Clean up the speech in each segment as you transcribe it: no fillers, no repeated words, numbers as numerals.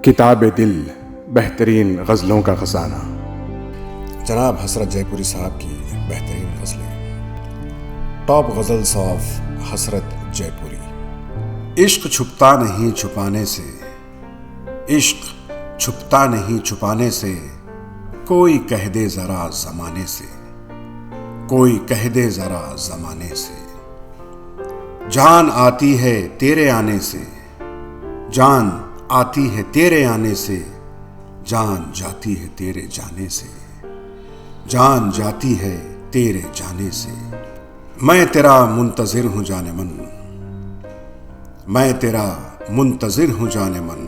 किताब दिल बेहतरीन गज़लों का ख़जाना। जनाब हसरत जयपुरी साहब की बेहतरीन गज़लें। टॉप गज़ल्स ऑफ हसरत जयपुरी। इश्क छुपता नहीं छुपाने से, इश्क छुपता नहीं छुपाने से, कोई कह दे ज़रा ज़माने से, कोई कह दे ज़रा ज़माने से। जान आती है तेरे आने से, जान आती है तेरे आने से, जान जाती है तेरे जाने से, जान जाती है तेरे जाने से। मैं तेरा मुंतज़िर हूँ जाने मन, मैं तेरा मुंतज़िर हूँ जाने मन।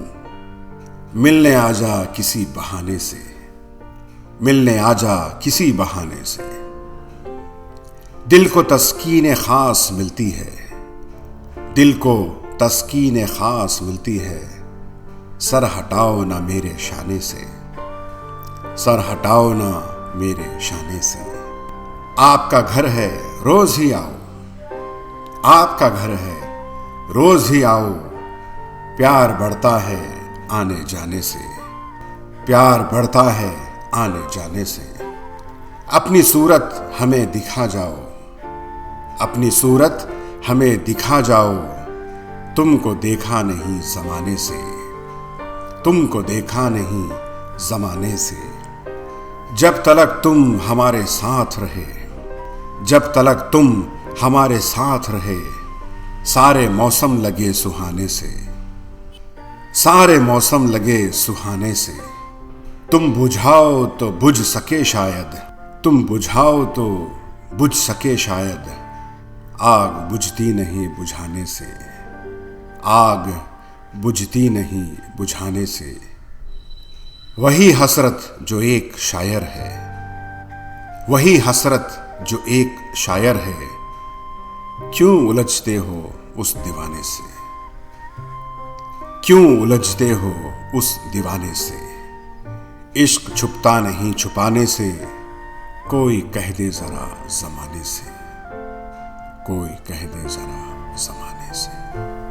मिलने आजा किसी बहाने से, मिलने आजा किसी बहाने से। दिल को तस्कीन ख़ास मिलती है, दिल को तस्कीन ख़ास मिलती है। सर हटाओ ना मेरे शाने से, सर हटाओ ना मेरे शाने से। आपका घर है रोज ही आओ, आपका घर है रोज ही आओ। प्यार बढ़ता है आने जाने से, प्यार बढ़ता है आने जाने से। अपनी सूरत हमें दिखा जाओ, अपनी सूरत हमें दिखा जाओ। तुमको देखा नहीं ज़माने से, तुमको देखा नहीं ज़माने से। जब तलक तुम हमारे साथ रहे, जब तलक तुम हमारे साथ रहे, सारे मौसम लगे सुहाने से, सारे मौसम लगे सुहाने से। तुम बुझाओ तो बुझ सके शायद, तुम बुझाओ तो बुझ सके शायद। आग बुझती नहीं बुझाने से, आग बुझती नहीं बुझाने से। वही हसरत जो एक शायर है, वही हसरत जो एक शायर है। क्यों उलझते हो उस दीवाने से, क्यों उलझते हो उस दीवाने से। इश्क छुपता नहीं छुपाने से, कोई कह दे जरा ज़माने से, कोई कह दे जरा ज़माने से।